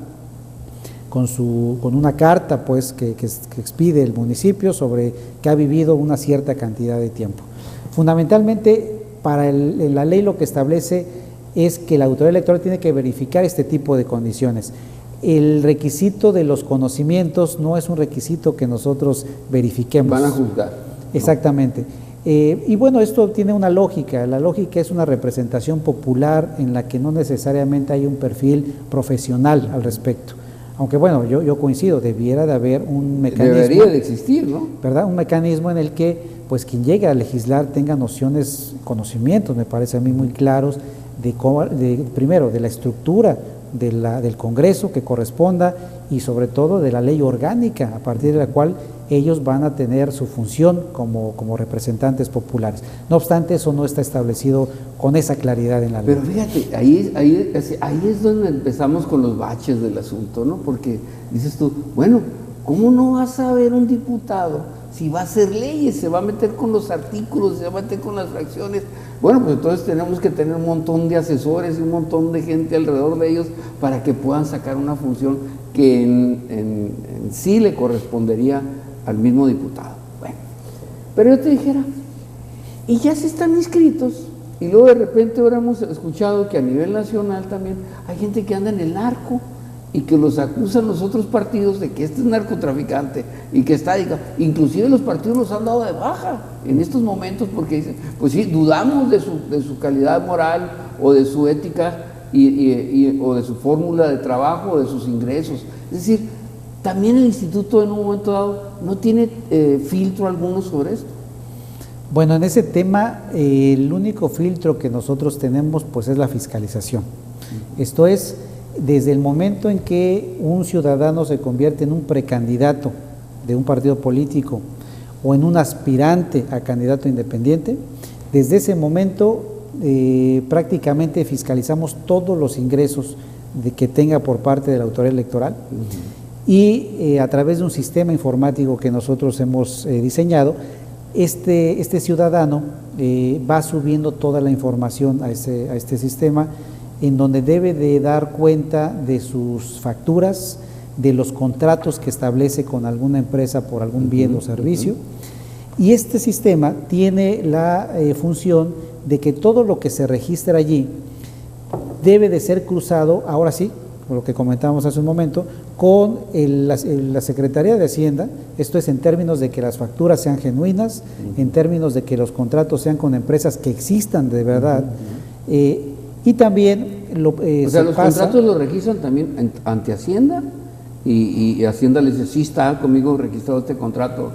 carta pues que expide el municipio sobre que ha vivido una cierta cantidad de tiempo. Fundamentalmente, para la ley lo que establece es que la autoridad electoral tiene que verificar este tipo de condiciones. El requisito de los conocimientos no es un requisito que nosotros verifiquemos. Van a juzgar. Exactamente. Y bueno, esto tiene una lógica. La lógica es una representación popular en la que no necesariamente hay un perfil profesional al respecto. Aunque bueno, yo coincido, debiera de haber un mecanismo. Debería de existir, ¿no? ¿Verdad? Un mecanismo en el que pues quien llegue a legislar tenga nociones, conocimientos, me parece a mí muy claros, primero de la estructura del Congreso que corresponda, y sobre todo de la ley orgánica a partir de la cual ellos van a tener su función como representantes populares. No obstante, eso no está establecido con esa claridad en la ley. Pero fíjate, ahí es donde empezamos con los baches del asunto, ¿no? Porque dices tú, bueno, ¿cómo no va a saber un diputado si va a hacer leyes, se va a meter con los artículos, se va a meter con las fracciones? Bueno, pues entonces tenemos que tener un montón de asesores y un montón de gente alrededor de ellos para que puedan sacar una función que en sí le correspondería al mismo diputado. Bueno, pero yo te dijera, y ya se están inscritos, y luego de repente ahora hemos escuchado que a nivel nacional también hay gente que anda en el narco y que los acusan los otros partidos de que este es narcotraficante y que está, inclusive los partidos los han dado de baja en estos momentos porque dicen, pues sí, dudamos de su calidad moral o de su ética o de su fórmula de trabajo o de sus ingresos. Es decir, también el instituto en un momento dado no tiene filtro alguno sobre esto. Bueno, en ese tema el único filtro que nosotros tenemos pues es la fiscalización. Esto es, desde el momento en que un ciudadano se convierte en un precandidato de un partido político o en un aspirante a candidato independiente, desde ese momento prácticamente fiscalizamos todos los ingresos que tenga por parte de la autoridad electoral, y a través de un sistema informático que nosotros hemos diseñado, este ciudadano va subiendo toda la información a este sistema, en donde debe de dar cuenta de sus facturas, de los contratos que establece con alguna empresa por algún bien o servicio, y este sistema tiene la función de que todo lo que se registra allí debe de ser cruzado, ahora sí, por lo que comentábamos hace un momento, con la Secretaría de Hacienda, esto es en términos de que las facturas sean genuinas, en términos de que los contratos sean con empresas que existan de verdad, y también o sea, los contratos los registran también ante Hacienda, y Hacienda les dice, sí está conmigo registrado este contrato,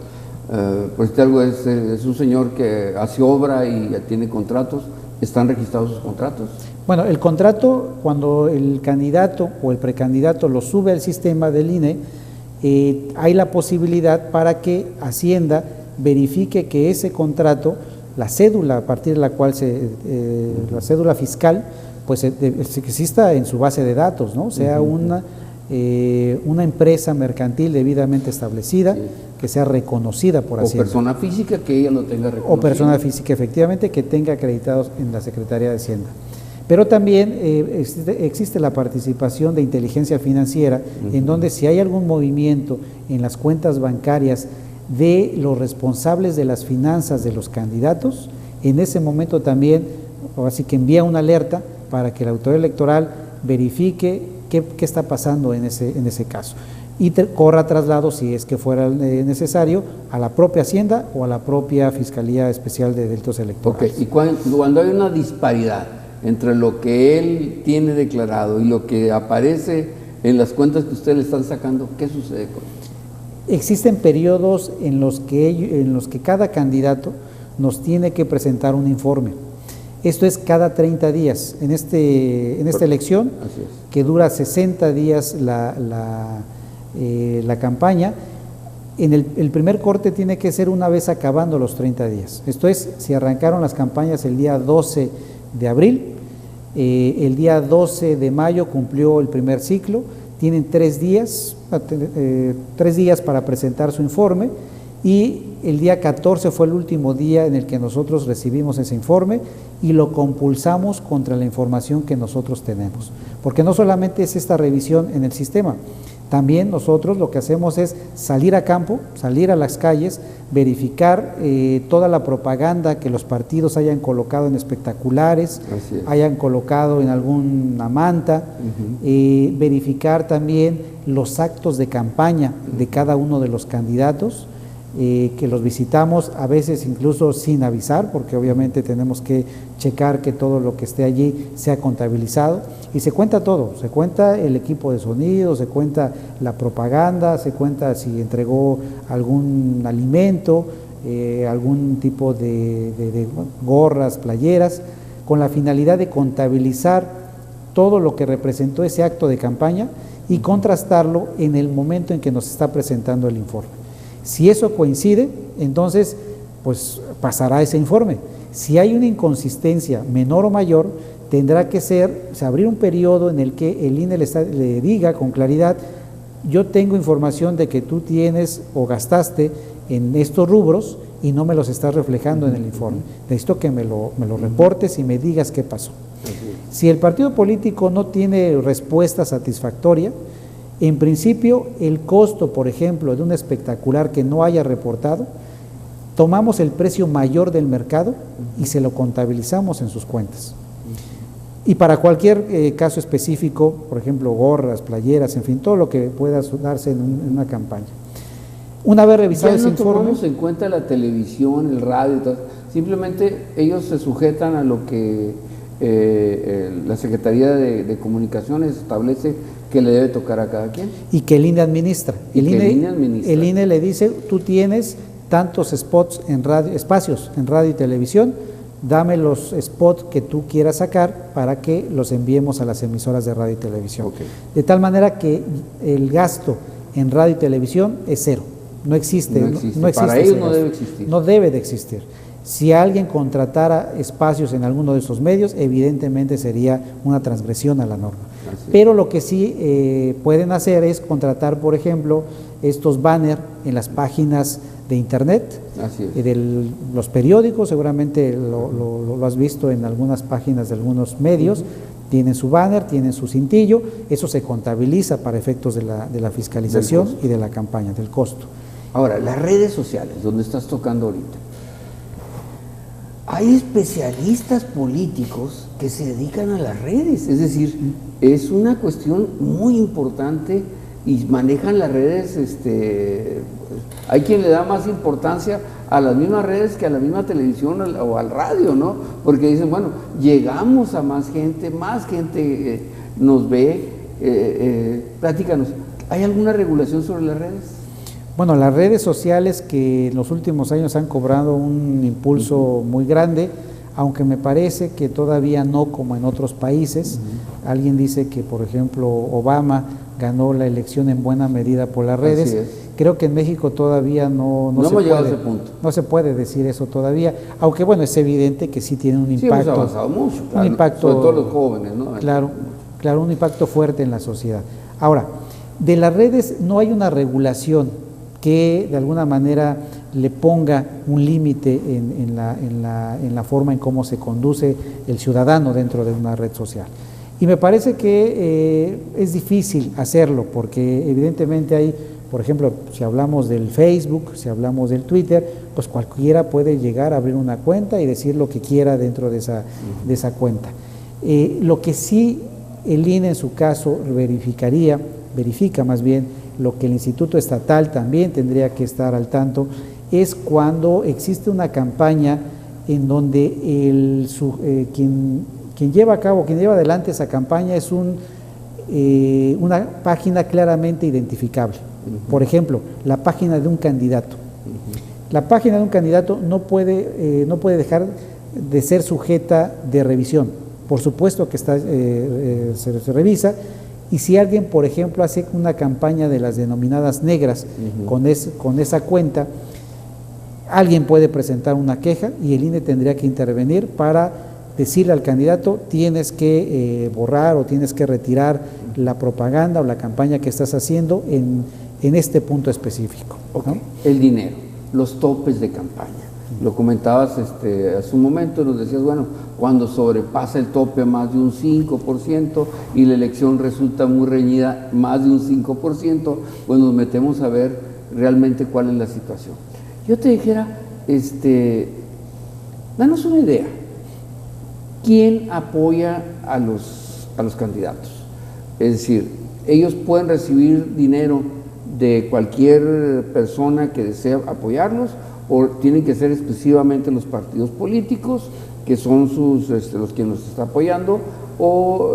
pues algo es un señor que hace obra y tiene contratos, ¿están registrados sus contratos? Bueno, el contrato, cuando el candidato o el precandidato lo sube al sistema del INE, hay la posibilidad para que Hacienda verifique que ese contrato, la cédula a partir de la cual la cédula fiscal, pues exista en su base de datos, ¿no? Sea una empresa mercantil debidamente establecida, sí, que sea reconocida por Hacienda. O persona física que ella lo tenga reconocido. O persona física, efectivamente, que tenga acreditados en la Secretaría de Hacienda. Pero también existe la participación de inteligencia financiera, en donde si hay algún movimiento en las cuentas bancarias de los responsables de las finanzas de los candidatos, en ese momento también, así que envía una alerta para que la autoridad electoral verifique qué está pasando en ese caso y corra traslado, si es que fuera necesario, a la propia Hacienda o a la propia Fiscalía Especial de Delitos Electorales. Okay. Y cuando hay una disparidad entre lo que él tiene declarado y lo que aparece en las cuentas que ustedes le están sacando, ¿qué sucede con eso? Existen periodos en los que cada candidato nos tiene que presentar un informe. Esto es cada 30 días. En esta elección, que dura 60 días la campaña, el primer corte tiene que ser una vez acabando los 30 días. Esto es, si arrancaron las campañas el día 12 de abril, el día 12 de mayo cumplió el primer ciclo, tienen 3 días para presentar su informe, y el día 14 fue el último día en el que nosotros recibimos ese informe y lo compulsamos contra la información que nosotros tenemos, porque no solamente es esta revisión en el sistema, también nosotros lo que hacemos es salir a campo, salir a las calles, verificar toda la propaganda que los partidos hayan colocado en espectaculares, hayan colocado en alguna manta, verificar también los actos de campaña de cada uno de los candidatos, que los visitamos a veces incluso sin avisar, porque obviamente tenemos que checar que todo lo que esté allí sea contabilizado, y se cuenta todo, se cuenta el equipo de sonido, se cuenta la propaganda, se cuenta si entregó algún alimento, algún tipo de gorras, playeras, con la finalidad de contabilizar todo lo que representó ese acto de campaña y contrastarlo en el momento en que nos está presentando el informe. Si eso coincide, entonces pues pasará ese informe. Si hay una inconsistencia menor o mayor, tendrá que abrir un periodo en el que el INE le diga con claridad: yo tengo información de que tú tienes o gastaste en estos rubros y no me los estás reflejando en el informe. Necesito que me lo reportes y me digas qué pasó. Si el partido político no tiene respuesta satisfactoria, en principio, el costo, por ejemplo, de un espectacular que no haya reportado, tomamos el precio mayor del mercado y se lo contabilizamos en sus cuentas. Y para cualquier caso específico, por ejemplo, gorras, playeras, en fin, todo lo que pueda darse en una campaña. Una vez revisado ese informe... Ya no tomamos en cuenta la televisión, el radio y todo. Simplemente ellos se sujetan a lo que la Secretaría de Comunicaciones establece que le debe tocar a cada quien. Y que el INE administra. El INE le dice: tú tienes tantos espacios en radio y televisión, dame los spots que tú quieras sacar para que los enviemos a las emisoras de radio y televisión. De tal manera que el gasto en radio y televisión es cero, no existe. Para ellos no debe existir. No debe de existir. Si alguien contratara espacios en alguno de esos medios, evidentemente sería una transgresión a la norma. Pero lo que sí pueden hacer es contratar, por ejemplo, estos banners en las páginas de internet, de los periódicos, seguramente lo has visto en algunas páginas de algunos medios, tienen su banner, tienen su cintillo, eso se contabiliza para efectos de la fiscalización y de la campaña, del costo. Ahora, las redes sociales, donde estás tocando ahorita, hay especialistas políticos que se dedican a las redes, es decir, es una cuestión muy importante y manejan las redes, hay quien le da más importancia a las mismas redes que a la misma televisión o al radio, ¿no? Porque dicen, bueno, llegamos a más gente nos ve, platícanos, ¿hay alguna regulación sobre las redes? Bueno, las redes sociales que en los últimos años han cobrado un impulso muy grande, aunque me parece que todavía no como en otros países. Alguien dice que, por ejemplo, Obama ganó la elección en buena medida por las redes. Creo que en México todavía no hemos llegado a ese punto. No se puede decir eso todavía, aunque bueno, es evidente que sí tiene un impacto. Sí, hemos avanzado mucho, claro, un impacto, sobre todo los jóvenes, ¿no? Claro, un impacto fuerte en la sociedad. Ahora, de las redes no hay una regulación que de alguna manera le ponga un límite en la forma en cómo se conduce el ciudadano dentro de una red social. Y me parece que es difícil hacerlo, porque evidentemente hay, por ejemplo, si hablamos del Facebook, si hablamos del Twitter, pues cualquiera puede llegar a abrir una cuenta y decir lo que quiera dentro de esa cuenta. Lo que sí el INE en su caso verifica más bien, lo que el Instituto Estatal también tendría que estar al tanto, es cuando existe una campaña en donde quien lleva adelante esa campaña es una página claramente identificable. Por ejemplo, la página de un candidato. La página de un candidato no puede dejar de ser sujeta de revisión. Por supuesto que se revisa, y si alguien, por ejemplo, hace una campaña de las denominadas negras con esa cuenta, alguien puede presentar una queja y el INE tendría que intervenir para decirle al candidato: tienes que borrar o tienes que retirar la propaganda o la campaña que estás haciendo en este punto específico. Okay. ¿No? El dinero, los topes de campaña. Lo comentabas hace un momento, nos decías, bueno, cuando sobrepasa el tope más de un 5% y la elección resulta muy reñida, más de un 5%, pues nos metemos a ver realmente cuál es la situación. Yo te dijera, danos una idea. ¿Quién apoya a los candidatos? Es decir, ellos pueden recibir dinero de cualquier persona que desee apoyarlos, o tienen que ser exclusivamente los partidos políticos, que son los que nos están apoyando, o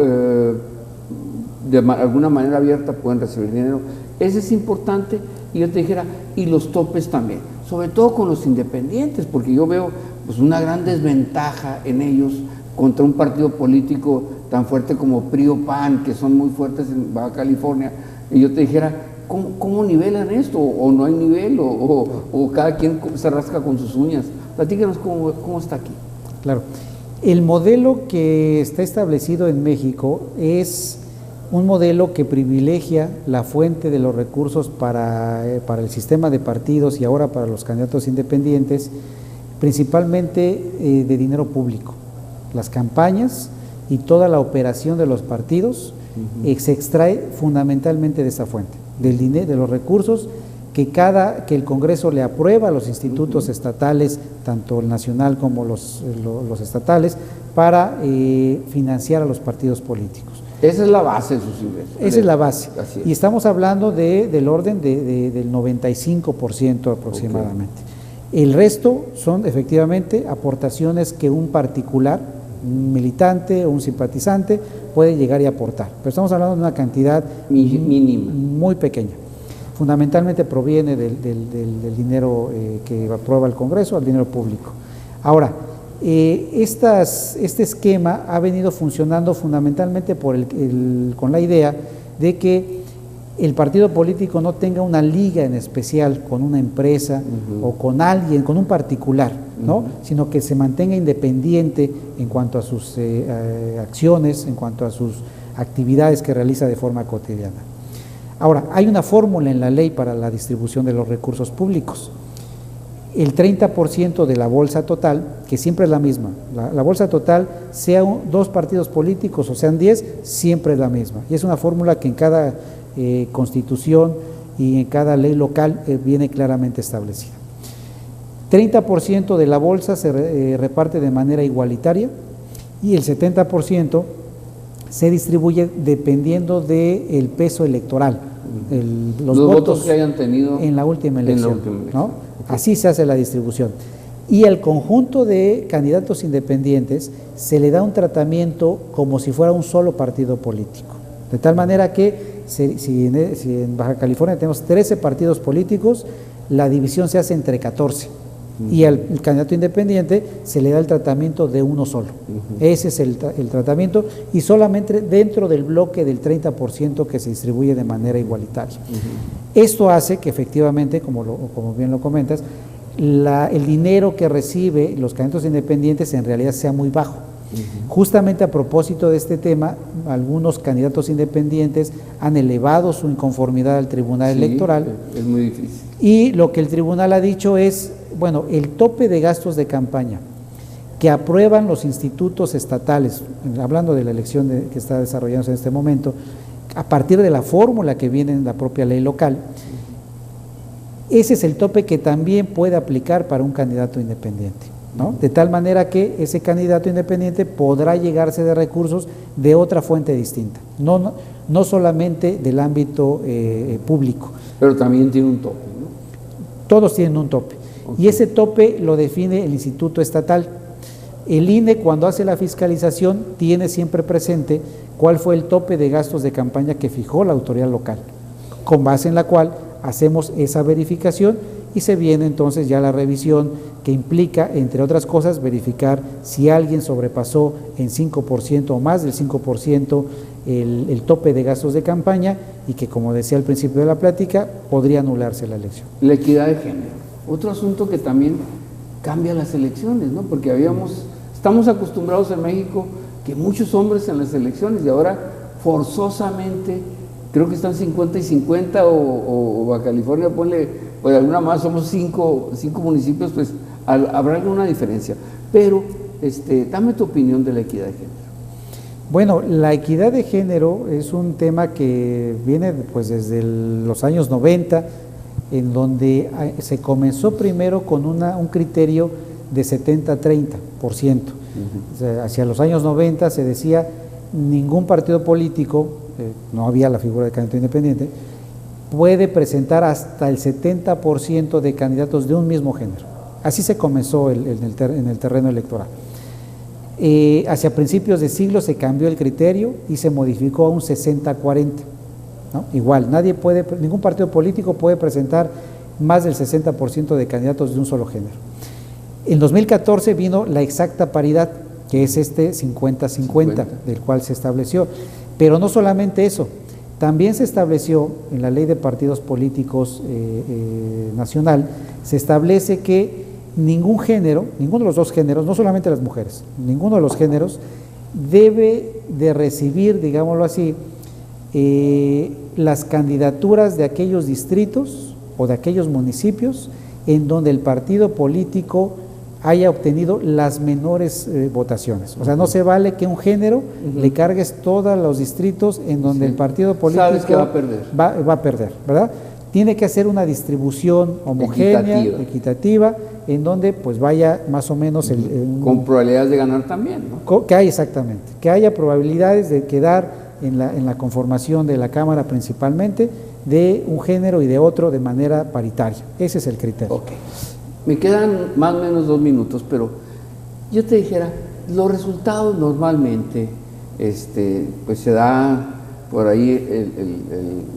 de alguna manera abierta pueden recibir dinero. Ese es importante. Y yo te dijera, y los topes también, sobre todo con los independientes, porque yo veo pues una gran desventaja en ellos contra un partido político tan fuerte como PRI o PAN, que son muy fuertes en Baja California. Y yo te dijera, ¿cómo nivelan esto? ¿O no hay nivel? ¿O cada quien se rasca con sus uñas? Platícanos cómo está aquí. Claro. El modelo que está establecido en México es un modelo que privilegia la fuente de los recursos para el sistema de partidos y ahora para los candidatos independientes, principalmente de dinero público. Las campañas y toda la operación de los partidos se extrae fundamentalmente de esa fuente, del dinero, de los recursos que el Congreso le aprueba a los institutos estatales, tanto el nacional como los estatales, para financiar a los partidos políticos. Esa es la base de sus ingresos. Esa es la base. Y estamos hablando del orden del 95% aproximadamente. Okay. El resto son efectivamente aportaciones que un particular, un militante o un simpatizante puede llegar y aportar. Pero estamos hablando de una cantidad mínima, muy pequeña. Fundamentalmente proviene del dinero que aprueba el Congreso, al dinero público. Ahora, este esquema ha venido funcionando fundamentalmente con la idea de que el partido político no tenga una liga en especial con una empresa o con alguien, con un particular, ¿no? Sino que se mantenga independiente en cuanto a sus acciones, en cuanto a sus actividades que realiza de forma cotidiana. Ahora, hay una fórmula en la ley para la distribución de los recursos públicos. El 30% de la bolsa total, que siempre es la misma, la bolsa total, sea dos partidos políticos o sean 10, siempre es la misma. Y es una fórmula que en cada constitución y en cada ley local viene claramente establecida. 30% de la bolsa se reparte de manera igualitaria y el 70% se distribuye dependiendo del peso electoral, los votos que hayan tenido en la última elección, ¿no? Así se hace la distribución. Y al conjunto de candidatos independientes se le da un tratamiento como si fuera un solo partido político. De tal manera que si en Baja California tenemos 13 partidos políticos, la división se hace entre 14. Y al candidato independiente se le da el tratamiento de uno solo. Ese es el tratamiento, y solamente dentro del bloque del 30% que se distribuye de manera igualitaria. Esto hace que efectivamente, como bien lo comentas, el dinero que recibe los candidatos independientes en realidad sea muy bajo. Justamente a propósito de este tema, algunos candidatos independientes han elevado su inconformidad al Tribunal Electoral. Es muy difícil. Y lo que el tribunal ha dicho es, bueno, el tope de gastos de campaña que aprueban los institutos estatales, hablando de la elección que está desarrollándose en este momento, a partir de la fórmula que viene en la propia ley local, ese es el tope que también puede aplicar para un candidato independiente, ¿no? De tal manera que ese candidato independiente podrá llegarse de recursos de otra fuente distinta, no solamente del ámbito público. Pero también tiene un tope, ¿no? Todos tienen un tope. Y ese tope lo define el Instituto Estatal. El INE, cuando hace la fiscalización, tiene siempre presente cuál fue el tope de gastos de campaña que fijó la autoridad local, con base en la cual hacemos esa verificación y se viene entonces ya la revisión que implica, entre otras cosas, verificar si alguien sobrepasó en 5% o más del 5% el tope de gastos de campaña y que, como decía al principio de la plática, podría anularse la elección. La equidad de género, otro asunto que también cambia las elecciones, ¿no? Porque estamos acostumbrados en México que muchos hombres en las elecciones y ahora forzosamente, creo que están 50 y 50 o Baja California, ponle, pues alguna más, somos cinco municipios, pues habrá alguna diferencia. Pero dame tu opinión de la equidad de género. Bueno, la equidad de género es un tema que viene pues desde los años 90, en donde se comenzó primero con un criterio de 70-30%. O sea, hacia los años 90 se decía ningún partido político, no había la figura de candidato independiente, puede presentar hasta el 70% de candidatos de un mismo género. Así se comenzó en el terreno electoral. Hacia principios de siglo se cambió el criterio y se modificó a un 60-40, ¿no? Igual, ningún partido político puede presentar más del 60% de candidatos de un solo género. En 2014 vino la exacta paridad, que es 50-50, del cual se estableció. Pero no solamente eso, también se estableció en la Ley de Partidos Políticos Nacional, se establece que ninguno de los dos géneros, no solamente las mujeres, ninguno de los géneros debe de recibir, digámoslo así, las candidaturas de aquellos distritos o de aquellos municipios en donde el partido político haya obtenido las menores votaciones. O sea, no se vale que un género le cargues todos los distritos en donde el partido político sabes que va a perder. Va a perder, ¿verdad? Tiene que hacer una distribución homogénea, equitativa, en donde pues vaya más o menos con probabilidades de ganar también, ¿no? Que haya probabilidades de quedar en la conformación de la Cámara principalmente de un género y de otro de manera paritaria. Ese es el criterio. Okay. Me quedan más o menos 2 minutos, pero yo te dijera, los resultados normalmente, pues se da por ahí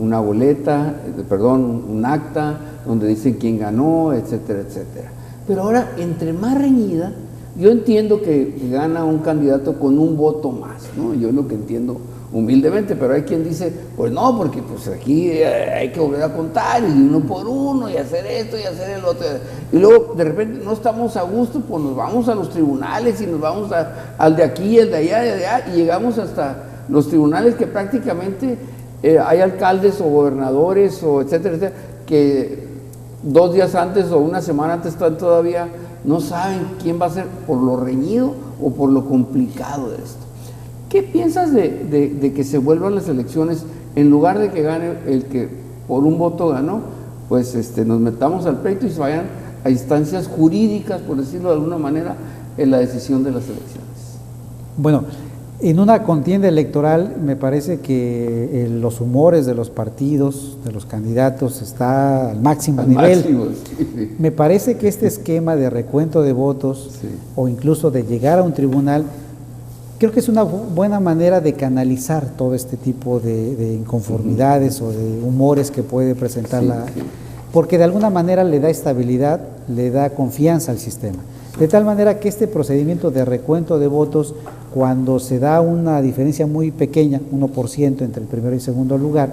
una boleta, un acta, donde dicen quién ganó, etcétera, etcétera. Pero ahora, entre más reñida, yo entiendo que gana un candidato con un voto más, ¿no? Yo es lo que entiendo humildemente, pero hay quien dice, pues no, porque pues aquí hay que volver a contar y uno por uno y hacer esto y hacer el otro. Y luego de repente no estamos a gusto, pues nos vamos a los tribunales y nos vamos al de aquí, el de allá, y llegamos hasta los tribunales que prácticamente hay alcaldes o gobernadores o etcétera, etcétera, que 2 días antes o una semana antes todavía no saben quién va a ser por lo reñido o por lo complicado de esto. ¿Qué piensas de que se vuelvan las elecciones, en lugar de que gane el que por un voto ganó, pues nos metamos al pleito y se vayan a instancias jurídicas, por decirlo de alguna manera, en la decisión de las elecciones? Bueno, en una contienda electoral me parece que los humores de los partidos, de los candidatos, está al máximo nivel. Sí. Me parece que este esquema de recuento de votos o incluso de llegar a un tribunal, creo que es una buena manera de canalizar todo este tipo de inconformidades o de humores que puede presentar porque de alguna manera le da estabilidad, le da confianza al sistema. De tal manera que este procedimiento de recuento de votos, cuando se da una diferencia muy pequeña, 1% entre el primero y segundo lugar,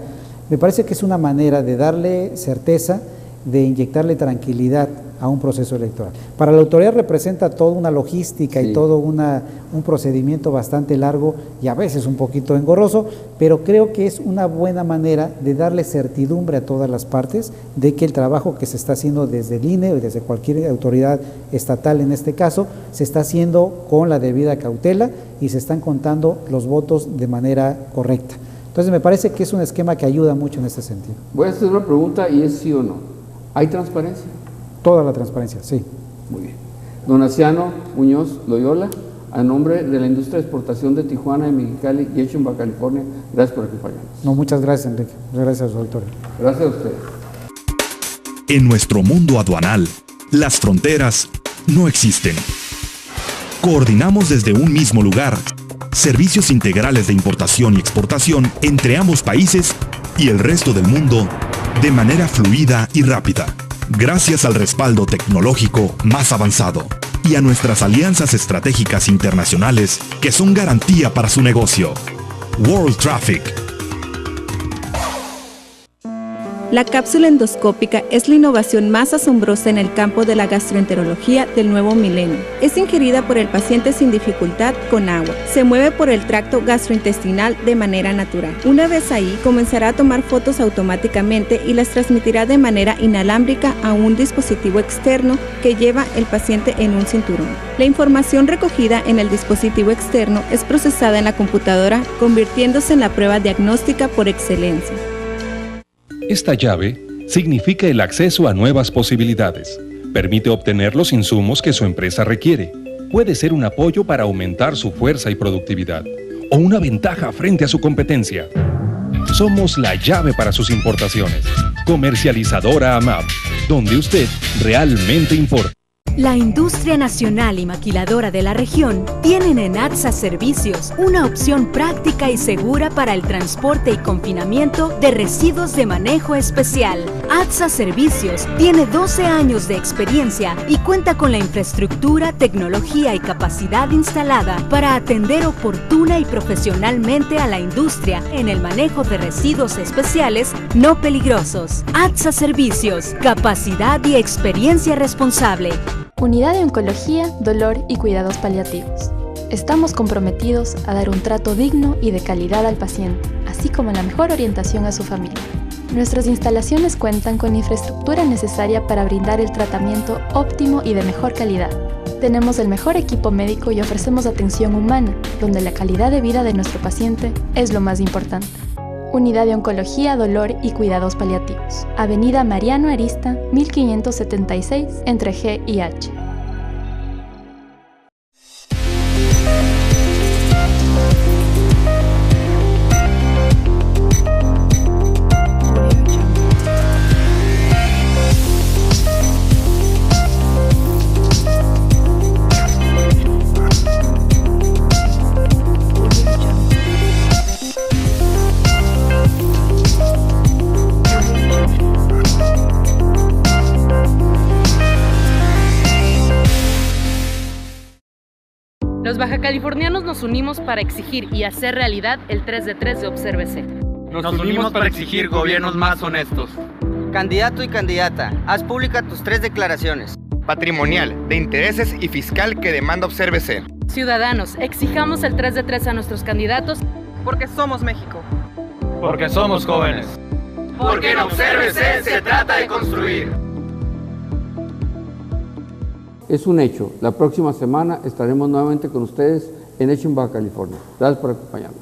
me parece que es una manera de darle certeza de inyectarle tranquilidad a un proceso electoral. Para la autoridad representa toda una logística y todo un procedimiento bastante largo y a veces un poquito engorroso, pero creo que es una buena manera de darle certidumbre a todas las partes de que el trabajo que se está haciendo desde el INE o desde cualquier autoridad estatal en este caso, se está haciendo con la debida cautela y se están contando los votos de manera correcta. Entonces me parece que es un esquema que ayuda mucho en este sentido. Voy a hacer una pregunta y es sí o no. ¿Hay transparencia? Toda la transparencia, sí. Muy bien. Don Asiano Muñoz Loyola, a nombre de la industria de exportación de Tijuana, de Mexicali y hecho en Baja California, gracias por acompañarnos. No, muchas gracias, Enrique. Gracias a su auditorio. Gracias a ustedes. En nuestro mundo aduanal, las fronteras no existen. Coordinamos desde un mismo lugar servicios integrales de importación y exportación entre ambos países y el resto del mundo de manera fluida y rápida, gracias al respaldo tecnológico más avanzado y a nuestras alianzas estratégicas internacionales que son garantía para su negocio. World Traffic. La cápsula endoscópica es la innovación más asombrosa en el campo de la gastroenterología del nuevo milenio. Es ingerida por el paciente sin dificultad con agua. Se mueve por el tracto gastrointestinal de manera natural. Una vez ahí, comenzará a tomar fotos automáticamente y las transmitirá de manera inalámbrica a un dispositivo externo que lleva el paciente en un cinturón. La información recogida en el dispositivo externo es procesada en la computadora, convirtiéndose en la prueba diagnóstica por excelencia. Esta llave significa el acceso a nuevas posibilidades. Permite obtener los insumos que su empresa requiere. Puede ser un apoyo para aumentar su fuerza y productividad, o una ventaja frente a su competencia. Somos la llave para sus importaciones. Comercializadora AMAP, donde usted realmente importa. La industria nacional y maquiladora de la región tienen en ATSA Servicios una opción práctica y segura para el transporte y confinamiento de residuos de manejo especial. ATSA Servicios tiene 12 años de experiencia y cuenta con la infraestructura, tecnología y capacidad instalada para atender oportuna y profesionalmente a la industria en el manejo de residuos especiales no peligrosos. ATSA Servicios, capacidad y experiencia responsable. Unidad de Oncología, Dolor y Cuidados Paliativos. Estamos comprometidos a dar un trato digno y de calidad al paciente, así como la mejor orientación a su familia. Nuestras instalaciones cuentan con la infraestructura necesaria para brindar el tratamiento óptimo y de mejor calidad. Tenemos el mejor equipo médico y ofrecemos atención humana, donde la calidad de vida de nuestro paciente es lo más importante. Unidad de Oncología, Dolor y Cuidados Paliativos. Avenida Mariano Arista, 1576, entre G y H. Los bajacalifornianos nos unimos para exigir y hacer realidad el 3 de 3 de Obsérvese. Nos unimos para exigir gobiernos más honestos. Candidato y candidata, haz pública tus 3 declaraciones. Patrimonial, de intereses y fiscal que demanda Obsérvese. Ciudadanos, exijamos el 3 de 3 a nuestros candidatos. Porque somos México. Porque somos jóvenes. Porque en Obsérvese se trata de construir. Es un hecho. La próxima semana estaremos nuevamente con ustedes en Hecho en Baja California. Gracias por acompañarnos.